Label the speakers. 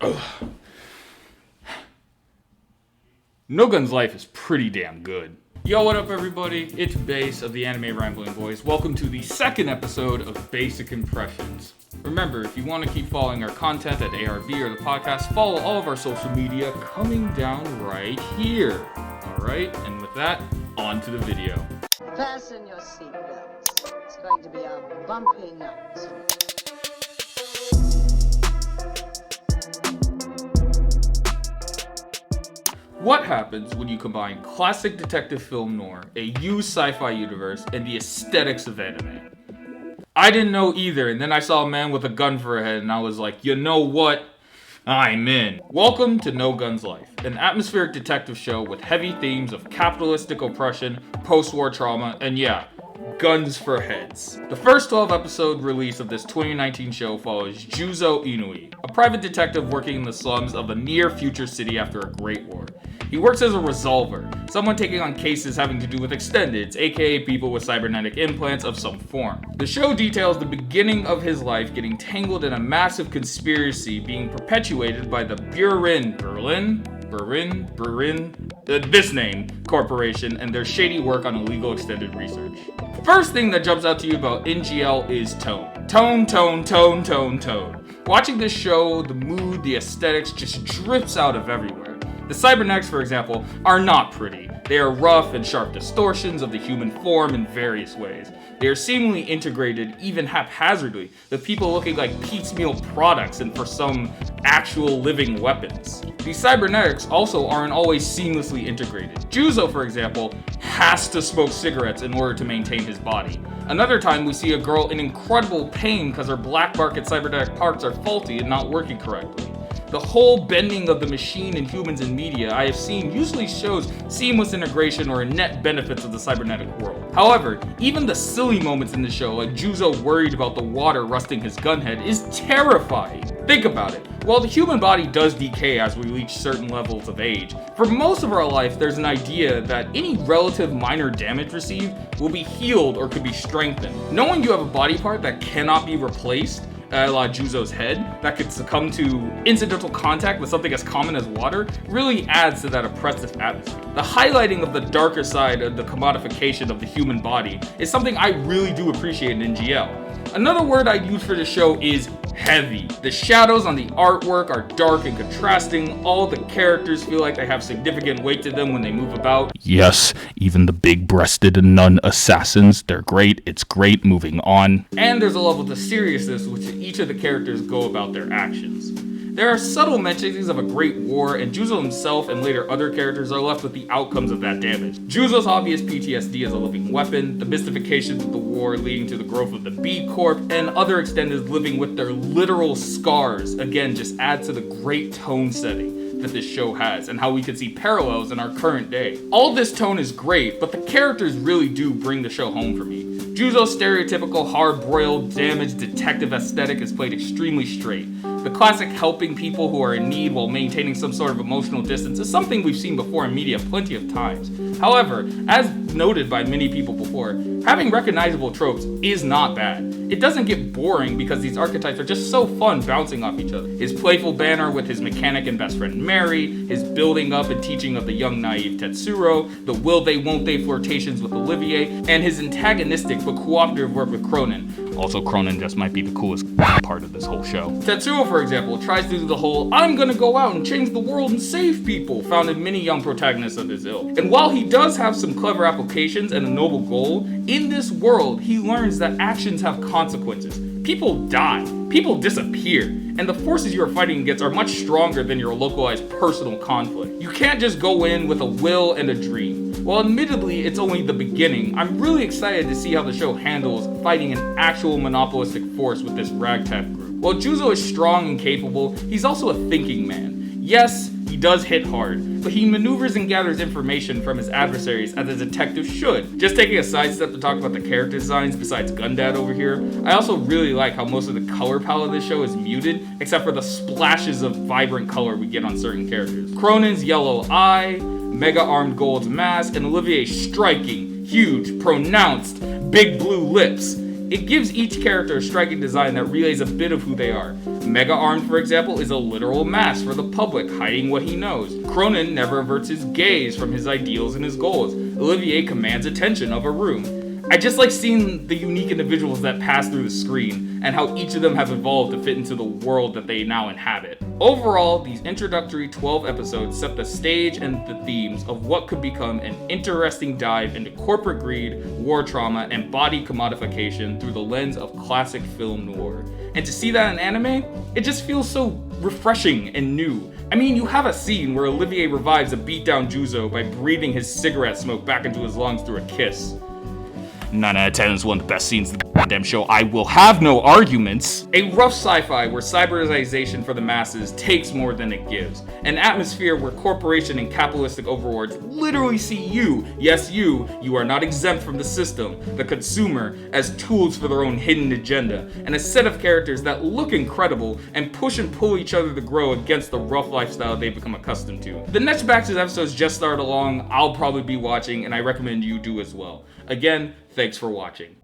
Speaker 1: No Gun's life is pretty damn good. Yo, what up everybody? It's Bass of the Anime Ramblin Boiz. Welcome to the second episode of Basic Impressions. Remember, if you want to keep following our content at ARB or the podcast, follow all of our social media coming down right here. Alright, and with that, on to the video.
Speaker 2: Fasten your seatbelts. It's going to be a bumpy night.
Speaker 1: What happens when you combine classic detective film noir, a used sci-fi universe, and the aesthetics of anime? I didn't know either, and then I saw a man with a gun for a head, and I was like, you know what? I'm in. Welcome to No Gun's Life, an atmospheric detective show with heavy themes of capitalistic oppression, post-war trauma, and yeah, guns for heads. The first 12-episode release of this 2019 show follows Juzo Inui, a private detective working in the slums of a near-future city after a Great War. He works as a resolver, someone taking on cases having to do with extendeds, aka people with cybernetic implants of some form. The show details the beginning of his life getting tangled in a massive conspiracy being perpetuated by the this name corporation and their shady work on illegal extended research. First thing that jumps out to you about NGL is tone. Tone. Watching this show, the mood, the aesthetics just drips out of everywhere. The Cybernetics, for example, are not pretty. They are rough and sharp distortions of the human form in various ways. They are seemingly integrated, even haphazardly, with people looking like piecemeal products and for some actual living weapons. These Cybernetics also aren't always seamlessly integrated. Juzo, for example, has to smoke cigarettes in order to maintain his body. Another time we see a girl in incredible pain because her black market cybernetic parts are faulty and not working correctly. The whole bending of the machine and humans in media I have seen usually shows seamless integration or net benefits of the cybernetic world. However, even the silly moments in the show, like Juzo worried about the water rusting his gun head, is terrifying. Think about it. While the human body does decay as we reach certain levels of age, for most of our life there's an idea that any relative minor damage received will be healed or could be strengthened. Knowing you have a body part that cannot be replaced, la Juzo's head, that could succumb to incidental contact with something as common as water, really adds to that oppressive atmosphere. The highlighting of the darker side of the commodification of the human body is something I really do appreciate in NGL. Another word I'd use for the show is heavy. The shadows on the artwork are dark and contrasting. All the characters feel like they have significant weight to them when they move about.
Speaker 3: Yes, even the big-breasted nun assassins, they're great. It's great. Moving on.
Speaker 1: And there's a level to seriousness which each of the characters go about their actions. There are subtle mentions of a great war, and Juzo himself and later other characters are left with the outcomes of that damage. Juzo's obvious PTSD as a living weapon, the mystifications of the war leading to the growth of the B Corp, and other extendeds living with their literal scars, again just add to the great tone setting that this show has, and how we can see parallels in our current day. All this tone is great, but the characters really do bring the show home for me. Juzo's stereotypical hard-boiled, damaged detective aesthetic is played extremely straight. The classic helping people who are in need while maintaining some sort of emotional distance is something we've seen before in media plenty of times. However, as noted by many people before, having recognizable tropes is not bad. It doesn't get boring because these archetypes are just so fun bouncing off each other. His playful banter with his mechanic and best friend Mary, his building up and teaching of the young naive Tetsuro, the will they won't they flirtations with Olivier, and his antagonistic but cooperative work with Cronin.
Speaker 3: Also, Cronin just might be the coolest part of this whole show.
Speaker 1: Tetsuro, for example, tries to do the whole I'm gonna go out and change the world and save people found in many young protagonists of his ilk. And while he does have some clever applications and a noble goal, in this world he learns that actions have consequences. People die, people disappear, and the forces you are fighting against are much stronger than your localized personal conflict. You can't just go in with a will and a dream. While admittedly it's only the beginning, I'm really excited to see how the show handles fighting an actual monopolistic force with this ragtag group. While Juzo is strong and capable, he's also a thinking man. Yes, he does hit hard, but he maneuvers and gathers information from his adversaries as a detective should. Just taking a sidestep to talk about the character designs besides Gundad over here, I also really like how most of the color palette of this show is muted, except for the splashes of vibrant color we get on certain characters. Cronin's yellow eye, mega armed gold mask, and Olivier's striking, huge, pronounced, big blue lips. It gives each character a striking design that relays a bit of who they are. Mega Arm, for example, is a literal mask for the public, hiding what he knows. Cronin never averts his gaze from his ideals and his goals. Olivier commands attention of a room. I just like seeing the unique individuals that pass through the screen, and how each of them have evolved to fit into the world that they now inhabit. Overall, these introductory 12 episodes set the stage and the themes of what could become an interesting dive into corporate greed, war trauma, and body commodification through the lens of classic film noir. And to see that in anime, it just feels so refreshing and new. I mean, you have a scene where Olivier revives a beat-down Juzo by breathing his cigarette smoke back into his lungs through a kiss. 9 out of 10 is one of the best scenes in the goddamn show. I will have no arguments. A rough sci-fi where cyberization for the masses takes more than it gives. An atmosphere where corporation and capitalistic overlords literally see you, yes you are not exempt from the system, the consumer, as tools for their own hidden agenda. And a set of characters that look incredible and push and pull each other to grow against the rough lifestyle they've become accustomed to. The next batch of episodes just started along. I'll probably be watching, and I recommend you do as well. Again, thanks for watching.